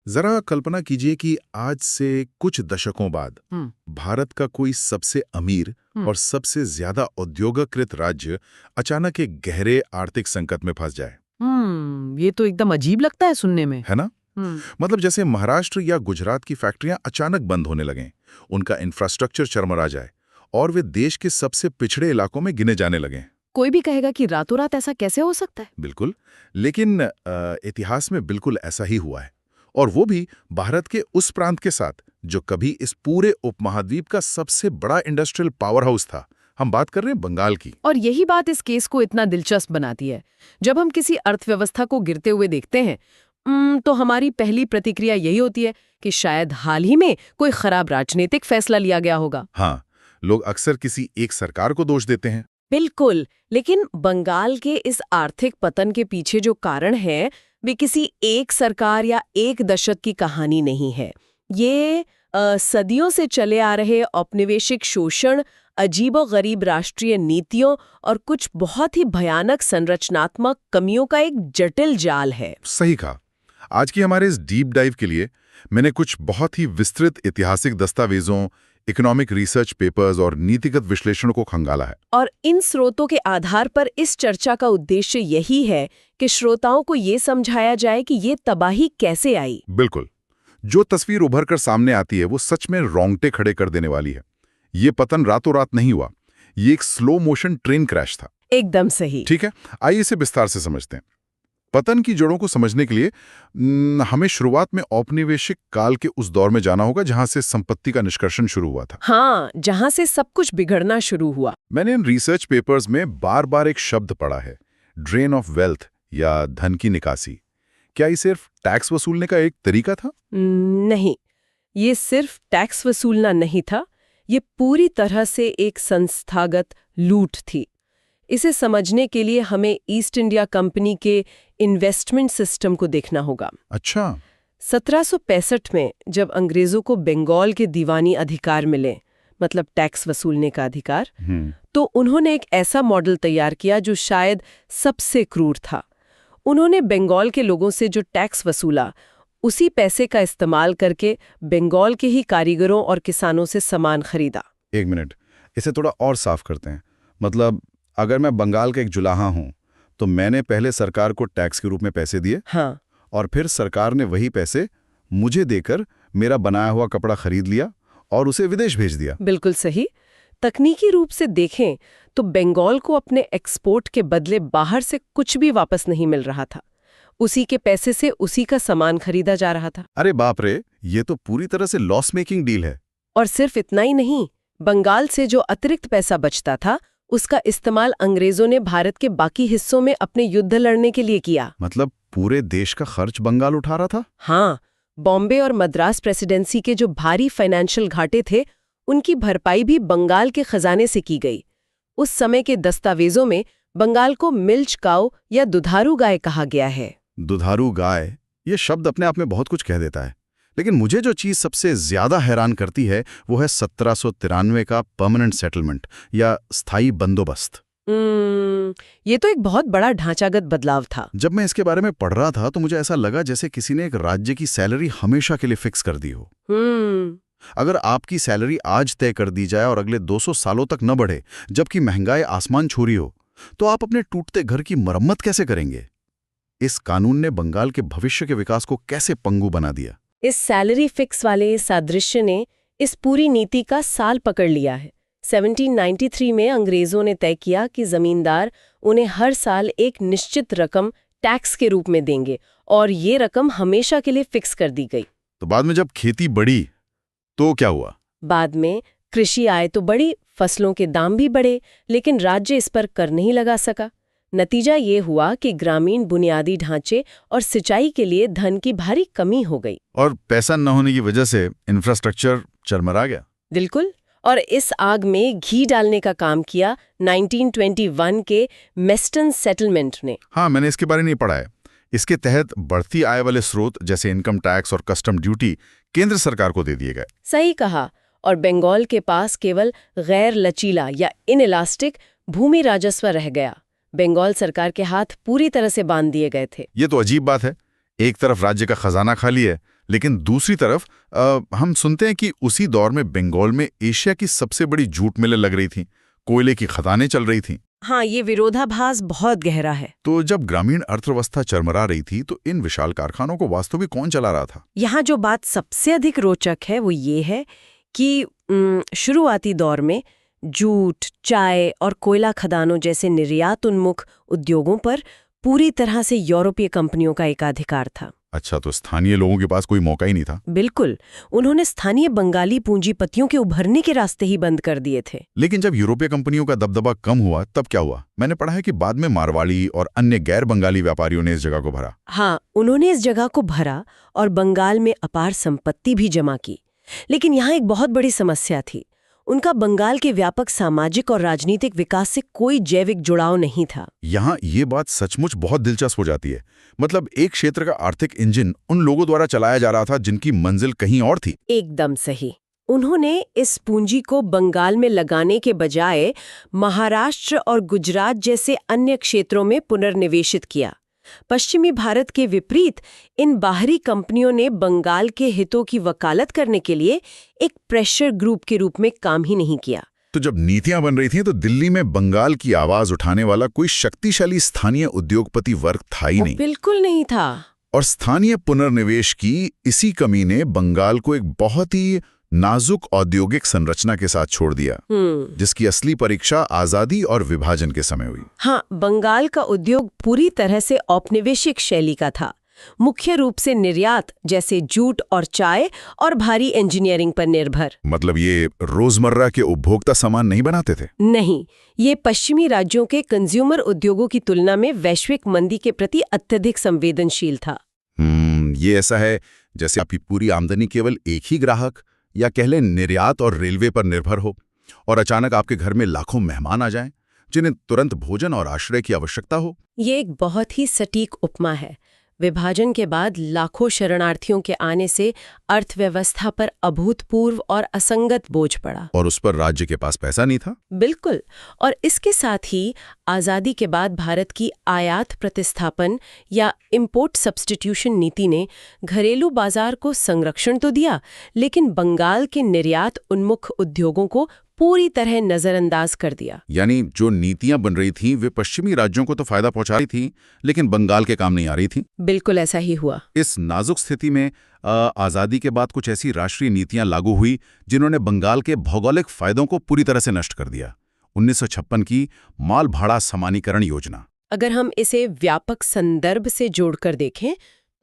जरा कल्पना कीजिए कि आज से कुछ दशकों बाद हम्म भारत का कोई सबसे अमीर हम्म और सबसे ज्यादा औद्योगिकृत राज्य अचानक एक गहरे आर्थिक संकट में फंस जाए। ये तो एकदम अजीब लगता है सुनने में। है ना? हम्म मतलब जैसे महाराष्ट्र या गुजरात की फैक्ट्रियां अचानक बंद होने लगें, उनका इंफ्रास्ट्रक्चर चरमरा जाए और वे देश के सबसे पिछड़े इलाकों में गिने जाने लगें। कोई भी कहेगा कि रातों रात ऐसा कैसे हो सकता है। बिल्कुल। लेकिन इतिहास में बिल्कुल ऐसा ही हुआ है, और वो भी भारत के उस प्रांत के साथ जो कभी इस पूरे उपमहाद्वीप का सबसे बड़ा इंडस्ट्रियल पावर हाउस था। हम बात कर रहे हैं बंगाल की। और यही बात इस केस को इतना दिलचस्प बनाती है। जब हम किसी अर्थव्यवस्था को गिरते हुए देखते हैं तो हमारी पहली प्रतिक्रिया यही होती है कि शायद हाल ही में कोई खराब राजनीतिक फैसला लिया गया होगा। हाँ, लोग अक्सर किसी एक सरकार को दोष देते हैं। बिल्कुल, लेकिन बंगाल के इस आर्थिक पतन के पीछे जो कारण है वे किसी एक सरकार या एक दशक की कहानी नहीं है। ये सदियों से चले आ रहे औपनिवेशिक शोषण, अजीबो-गरीब राष्ट्रीय नीतियों और कुछ बहुत ही भयानक संरचनात्मक कमियों का एक जटिल जाल है। सही कहा। आज की हमारे इस डीप डाइव के लिए मैंने कुछ बहुत ही विस्तृत ऐतिहासिक दस्तावेजों, इकोनॉमिक रिसर्च पेपर्स और नीतिगत विश्लेषण को खंगाला है। और इन स्रोतों के आधार पर इस चर्चा का उद्देश्य यही है कि श्रोताओं को ये समझाया जाए कि ये तबाही कैसे आई। बिल्कुल। जो तस्वीर उभर कर सामने आती है वो सच में रोंगटे खड़े कर देने वाली है। ये पतन रातों रात नहीं हुआ, ये एक स्लो मोशन ट्रेन क्रैश था। एकदम सही। ठीक है, आइए इसे विस्तार से समझते हैं। पतन की जड़ों को समझने के लिए हमें शुरुआत में औपनिवेशिक काल के उस दौर में जाना होगा जहां से संपत्ति का निष्कर्षण शुरू हुआ था। हाँ, जहां से सब कुछ बिगड़ना शुरू हुआ। मैंने इन रिसर्च पेपर्स में बार बार एक शब्द पढ़ा है, ड्रेन ऑफ वेल्थ या धन की निकासी। क्या ये सिर्फ टैक्स वसूलने का एक तरीका था? नहीं, ये सिर्फ टैक्स वसूलना नहीं था, ये पूरी तरह से एक संस्थागत लूट थी। इसे समझने के लिए हमें ईस्ट इंडिया कंपनी के इन्वेस्टमेंट सिस्टम को देखना होगा। अच्छा। 1765 में जब अंग्रेजों को बंगाल के दीवानी अधिकार मिले, मतलब टैक्स वसूलने का अधिकार, तो उन्होंने एक ऐसा मॉडल तैयार किया जो शायद सबसे क्रूर था। उन्होंने बंगाल के लोगों से जो टैक्स वसूला, उसी पैसे का इस्तेमाल करके बंगाल के ही कारीगरों और किसानों से सामान खरीदा। एक मिनट, इसे थोड़ा और साफ करते हैं। मतलब अगर मैं बंगाल का एक जुलाहा हूं, तो मैंने पहले सरकार को टैक्स के रूप में पैसे दिए। हाँ, और फिर सरकार ने वही पैसे मुझे देकर मेरा बनाया हुआ कपड़ा खरीद लिया और उसे विदेश भेज दिया। बिल्कुल सही। तकनीकी रूप से देखें तो बंगाल को अपने एक्सपोर्ट के बदले बाहर से कुछ भी वापस नहीं मिल रहा था। उसी के पैसे से उसी का सामान खरीदा जा रहा था। अरे बाप रे, ये तो पूरी तरह से लॉस मेकिंग डील है। और सिर्फ इतना ही नहीं, बंगाल से जो अतिरिक्त पैसा बचता था, उसका इस्तेमाल अंग्रेजों ने भारत के बाकी हिस्सों में अपने युद्ध लड़ने के लिए किया। मतलब पूरे देश का खर्च बंगाल उठा रहा था? हाँ, बॉम्बे और मद्रास प्रेसिडेंसी के जो भारी फाइनेंशियल घाटे थे, उनकी भरपाई भी बंगाल के खजाने से की गई। उस समय के दस्तावेजों में बंगाल को मिल्च काऊ या दुधारू गाय कहा गया है। दुधारू गाय, ये शब्द अपने आप में बहुत कुछ कह देता है। लेकिन मुझे जो चीज सबसे ज्यादा हैरान करती है वो है 1793 का परमानेंट सेटलमेंट या स्थायी बंदोबस्त। ये तो एक बहुत बड़ा ढांचागत बदलाव था। जब मैं इसके बारे में पढ़ रहा था तो मुझे ऐसा लगा जैसे किसी ने एक राज्य की सैलरी हमेशा के लिए फिक्स कर दी हो। अगर आपकी सैलरी आज तय कर दी जाए और अगले 200 सालों तक न बढ़े, जबकि महंगाई आसमान छू रही हो, तो आप अपने टूटते घर की मरम्मत कैसे करेंगे? इस कानून ने बंगाल के भविष्य के विकास को कैसे पंगु बना दिया। इस सैलरी फिक्स वाले सादृश्य ने इस पूरी नीति का साल पकड़ लिया है। 1793 में अंग्रेजों ने तय किया कि जमींदार उन्हें हर साल एक निश्चित रकम टैक्स के रूप में देंगे और ये रकम हमेशा के लिए फिक्स कर दी गई। तो बाद में जब खेती बढ़ी तो क्या हुआ? बाद में कृषि आय तो बढ़ी, फसलों के दाम भी बढ़े, लेकिन राज्य इस पर कर नहीं लगा सका। नतीजा ये हुआ कि ग्रामीण बुनियादी ढांचे और सिंचाई के लिए धन की भारी कमी हो गई। और पैसा न होने की वजह से इंफ्रास्ट्रक्चर चरमरा गया। बिल्कुल। और इस आग में घी डालने का काम किया 1921 के मेस्टन सेटलमेंट ने। हाँ, मैंने इसके बारे में नहीं पढ़ा है। इसके तहत बढ़ती आय वाले स्रोत जैसे इनकम टैक्स और कस्टम ड्यूटी केंद्र सरकार को दे दिए गए। सही कहा। और बंगाल के पास केवल गैर लचीला या इनइलास्टिक भूमि राजस्व रह गया। बंगाल सरकार के हाथ पूरी तरह से बांध दिए गए थे। ये तो अजीब बात है। एक तरफ राज्य का खजाना खाली है, लेकिन दूसरी तरफ हम सुनते हैं कि उसी दौर में बंगाल में एशिया की सबसे बड़ी जूट मिलें लग रही थीं, कोयले की खदानें चल रही थीं। हाँ, ये विरोधाभास बहुत गहरा है। तो जब ग्रामीण अर्थव्यवस्था चरमरा रही थी तो इन विशाल कारखानों को वास्तव में कौन चला रहा था? यहाँ जो बात सबसे अधिक रोचक है वो ये है कि शुरुआती दौर में जूट, चाय और कोयला खदानों जैसे निर्यात उन्मुख उद्योगों पर पूरी तरह से यूरोपीय कंपनियों का एकाधिकार था। अच्छा, तो स्थानीय लोगों के पास कोई मौका ही नहीं था। बिल्कुल, उन्होंने स्थानीय बंगाली पूंजीपतियों के उभरने के रास्ते ही बंद कर दिए थे। लेकिन जब यूरोपीय कंपनियों का दबदबा कम हुआ तब क्या हुआ? मैंने पढ़ा है कि बाद में मारवाड़ी और अन्य गैर बंगाली व्यापारियों ने इस जगह को भरा। हाँ, उन्होंने इस जगह को भरा और बंगाल में अपार संपत्ति भी जमा की। लेकिन यहाँ एक बहुत बड़ी समस्या थी। उनका बंगाल के व्यापक सामाजिक और राजनीतिक विकास से कोई जैविक जुड़ाव नहीं था। यहाँ ये बात सचमुच बहुत दिलचस्प हो जाती है। मतलब एक क्षेत्र का आर्थिक इंजन उन लोगों द्वारा चलाया जा रहा था जिनकी मंजिल कहीं और थी। एकदम सही। उन्होंने इस पूंजी को बंगाल में लगाने के बजाय महाराष्ट्र और गुजरात जैसे अन्य क्षेत्रों में पुनर्निवेशित किया। पश्चिमी भारत के विपरीत इन बाहरी कंपनियों ने बंगाल के हितों की वकालत करने के लिए एक प्रेशर ग्रुप के रूप में काम ही नहीं किया। तो जब नीतियां बन रही थीं तो दिल्ली में बंगाल की आवाज उठाने वाला कोई शक्तिशाली स्थानीय उद्योगपति वर्ग था ही नहीं। बिल्कुल नहीं था। और स्थानीय पुनर्निवेश की इसी कमी ने बंगाल को एक बहुत ही नाजुक औद्योगिक संरचना के साथ छोड़ दिया, जिसकी असली परीक्षा आजादी और विभाजन के समय हुई। हाँ, बंगाल का उद्योग पूरी तरह से औपनिवेशिक शैली का था, मुख्य रूप से निर्यात जैसे जूट और चाय और भारी इंजीनियरिंग पर निर्भर। मतलब ये रोजमर्रा के उपभोक्ता सामान नहीं बनाते थे? नहीं, ये पश्चिमी राज्यों के कंज्यूमर उद्योगों की तुलना में वैश्विक मंदी के प्रति अत्यधिक संवेदनशील था। ये ऐसा है जैसे आपकी पूरी आमदनी केवल एक ही ग्राहक या कह लें निर्यात और रेलवे पर निर्भर हो, और अचानक आपके घर में लाखों मेहमान आ जाएं जिन्हें तुरंत भोजन और आश्रय की आवश्यकता हो। ये एक बहुत ही सटीक उपमा है। विभाजन के बाद लाखों शरणार्थियों के आने से अर्थव्यवस्था पर अभूतपूर्व और असंगत बोझ पड़ा। और उस पर राज्य के पास पैसा नहीं था। बिल्कुल। और इसके साथ ही आज़ादी के बाद भारत की आयात प्रतिस्थापन या इंपोर्ट सब्स्टिट्यूशन नीति ने घरेलू बाजार को संरक्षण तो दिया, लेकिन बंगाल के निर्यात उन्मुख उद्योगों को पूरी तरह नजरअंदाज कर दिया। यानी जो नीतियां बन रही थीं वे पश्चिमी राज्यों को तो फायदा पहुंचा रही थीं, लेकिन बंगाल के काम नहीं आ रही थीं। बिल्कुल ऐसा ही हुआ। इस नाजुक स्थिति में आज़ादी के बाद कुछ ऐसी राष्ट्रीय नीतियां लागू हुई जिन्होंने बंगाल के भौगोलिक फायदों को पूरी तरह से नष्ट कर दिया। 1956 की माल भाड़ा समानीकरण योजना। अगर हम इसे व्यापक संदर्भ से जोड़कर देखें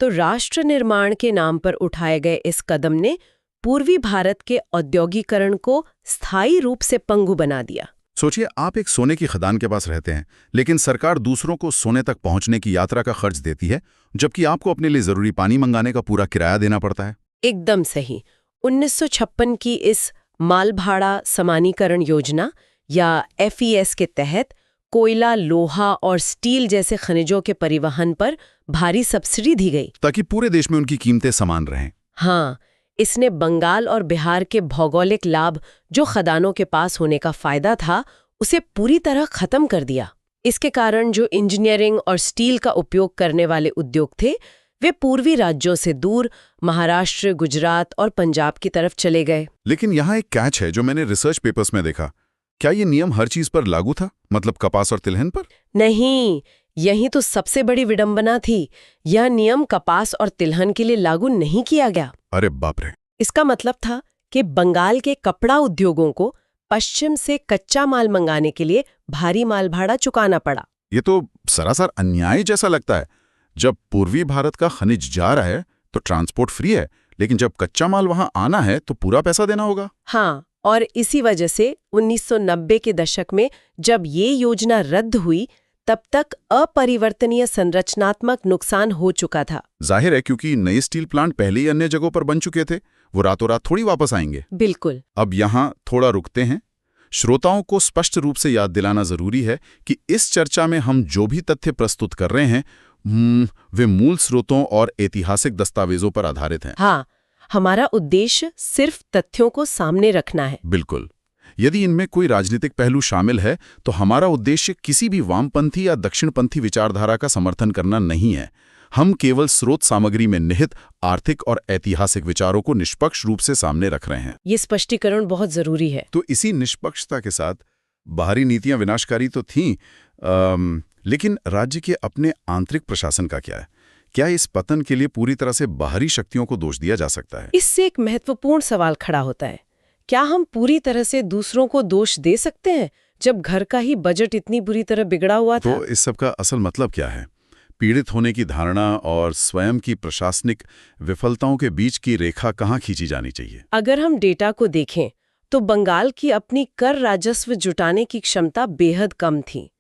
तो राष्ट्र निर्माण के नाम पर उठाए गए इस कदम ने पूर्वी भारत के औद्योगिकरण को स्थायी रूप से पंगु बना दिया। सोचिए, आप एक सोने की खदान के पास रहते हैं, लेकिन सरकार दूसरों को सोने तक पहुंचने की यात्रा का खर्च देती है, जबकि आपको अपने लिए जरूरी पानी मंगाने का पूरा किराया देना पड़ता है। एकदम सही। 1956 की इस माल भाड़ा समानीकरण योजना या FES के तहत कोयला, लोहा और स्टील जैसे खनिजों के परिवहन पर भारी सब्सिडी दी गई, ताकि पूरे देश में उनकी कीमतें समान रहें। हाँ, इसने बंगाल और बिहार के भौगोलिक लाभ जो खदानों के पास होने का फायदा था, उसे पूरी तरह खत्म कर दिया। इसके कारण जो इंजीनियरिंग और स्टील का उपयोग करने वाले उद्योग थे, वे पूर्वी राज्यों से दूर महाराष्ट्र, गुजरात और पंजाब की तरफ चले गए। लेकिन यहाँ एक कैच है जो मैंने रिसर्च पेपर्स में देखा। क्या ये नियम हर चीज पर लागू था, मतलब कपास और तिलहन पर? नहीं, यही तो सबसे बड़ी विडंबना थी। यह नियम कपास और तिलहन के लिए लागू नहीं किया गया। अरे बाप रे! इसका मतलब था कि बंगाल के कपड़ा उद्योगों को पश्चिम से कच्चा माल मंगाने के लिए भारी माल भाड़ा चुकाना पड़ा। ये तो सरासर अन्याय जैसा लगता है। जब पूर्वी भारत का खनिज जा रहा है तो ट्रांसपोर्ट फ्री है, लेकिन जब कच्चा माल वहां आना है तो पूरा पैसा देना होगा। हाँ, और इसी वजह से 1990 के दशक में जब ये योजना रद्द हुई, तब तक अपरिवर्तनीय संरचनात्मक नुकसान हो चुका था। जाहिर है, क्योंकि नए स्टील प्लांट पहले ही अन्य जगहों पर बन चुके थे, वो रातों रात थोड़ी वापस आएंगे। बिल्कुल। अब यहाँ थोड़ा रुकते हैं। श्रोताओं को स्पष्ट रूप से याद दिलाना जरूरी है कि इस चर्चा में हम जो भी तथ्य प्रस्तुत कर रहे हैं वे मूल स्रोतों और ऐतिहासिक दस्तावेजों पर आधारित हैं। हाँ, हमारा उद्देश्य सिर्फ तथ्यों को सामने रखना है। बिल्कुल। यदि इनमें कोई राजनीतिक पहलू शामिल है तो हमारा उद्देश्य किसी भी वामपंथी या दक्षिणपंथी विचारधारा का समर्थन करना नहीं है। हम केवल स्रोत सामग्री में निहित आर्थिक और ऐतिहासिक विचारों को निष्पक्ष रूप से सामने रख रहे हैं। ये स्पष्टीकरण बहुत जरूरी है। तो इसी निष्पक्षता के साथ बाहरी नीतियां विनाशकारी तो थीं, लेकिन राज्य के अपने आंतरिक प्रशासन का क्या है? क्या इस पतन के लिए पूरी तरह से बाहरी शक्तियों को दोष दिया जा सकता है? इससे एक महत्वपूर्ण सवाल खड़ा होता है। क्या हम पूरी तरह से दूसरों को दोष दे सकते हैं जब घर का ही बजट इतनी बुरी तरह बिगड़ा हुआ था? तो इस सब का असल मतलब क्या है? पीड़ित होने की धारणा और स्वयं की प्रशासनिक विफलताओं के बीच की रेखा कहाँ खींची जानी चाहिए? अगर हम डेटा को देखें तो बंगाल की अपनी कर राजस्व जुटाने की क्षमता बेहद कम थी।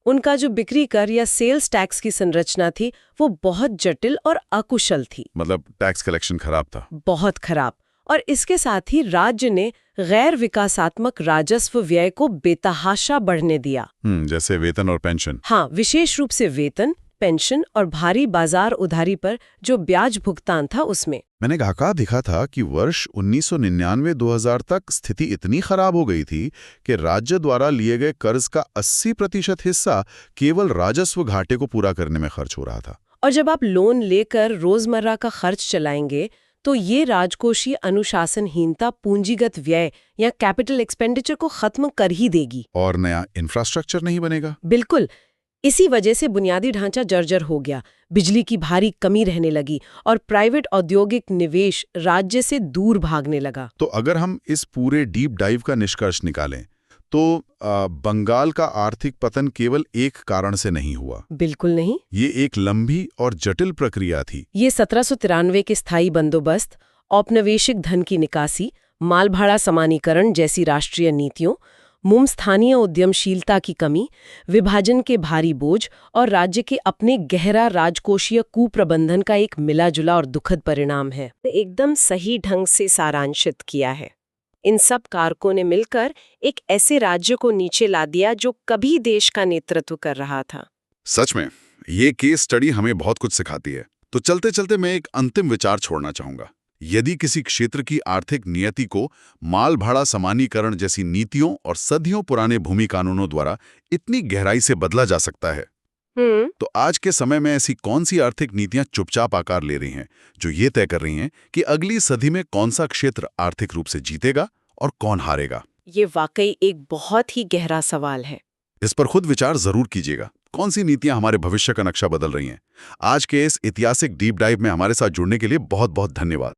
उनका जो बिक्री कर या सेल्स टैक्स की संरचना थी वो बहुत जटिल और अकुशल थी। मतलब टैक्स कलेक्शन खराब था। बहुत खराब। और इसके साथ ही राज्य ने गैर विकासात्मक राजस्व व्यय को बेतहाशा बढ़ने दिया। जैसे वेतन और पेंशन। हाँ, विशेष रूप से वेतन, पेंशन और भारी बाजार उधारी पर जो ब्याज भुगतान था उसमें। मैंने आंकड़ा देखा था कि वर्ष 1999-2000 तक स्थिति इतनी खराब हो गई थी कि राज्य द्वारा लिए गए कर्ज का 80% हिस्सा केवल राजस्व घाटे को पूरा करने में खर्च हो रहा था। और जब आप लोन लेकर रोजमर्रा का खर्च चलाएंगे तो ये राजकोषीय अनुशासनहीनता पूंजीगत व्यय या कैपिटल एक्सपेंडिचर को खत्म कर ही देगी। और नया इंफ्रास्ट्रक्चर नहीं बनेगा। बिल्कुल। इसी वजह से बुनियादी ढांचा जर्जर हो गया, बिजली की भारी कमी रहने लगी और प्राइवेट औद्योगिक निवेश राज्य से दूर भागने लगा। तो अगर हम इस पूरे डीप डाइव का निष्कर्ष निकालें तो बंगाल का आर्थिक पतन केवल एक कारण से नहीं हुआ। बिल्कुल नहीं। ये एक लंबी और जटिल प्रक्रिया थी। ये 1793 के स्थायी बंदोबस्त, औपनिवेशिक धन की निकासी, माल भाड़ा समानीकरण जैसी राष्ट्रीय नीतियों, स्थानीय उद्यमशीलता की कमी, विभाजन के भारी बोझ और राज्य के अपने गहरा राजकोषीय कुप्रबंधन का एक मिला-जुला और दुखद परिणाम है। एकदम सही ढंग से सारांशित किया है। इन सब कारकों ने मिलकर एक ऐसे राज्य को नीचे ला दिया जो कभी देश का नेतृत्व कर रहा था। सच में ये केस स्टडी हमें बहुत कुछ सिखाती है। तो चलते चलते मैं एक अंतिम विचार छोड़ना चाहूंगा। यदि किसी क्षेत्र की आर्थिक नियति को माल भाड़ा समानीकरण जैसी नीतियों और सदियों पुराने भूमि कानूनों द्वारा इतनी गहराई से बदला जा सकता है, तो आज के समय में ऐसी कौन सी आर्थिक नीतियां चुपचाप आकार ले रही हैं जो ये तय कर रही हैं कि अगली सदी में कौन सा क्षेत्र आर्थिक रूप से जीतेगा और कौन हारेगा? ये वाकई एक बहुत ही गहरा सवाल है। इस पर खुद विचार जरूर कीजिएगा। कौन सी नीतियां हमारे भविष्य का नक्शा बदल रही हैं? आज के इस ऐतिहासिक डीप डाइव में हमारे साथ जुड़ने के लिए बहुत बहुत धन्यवाद।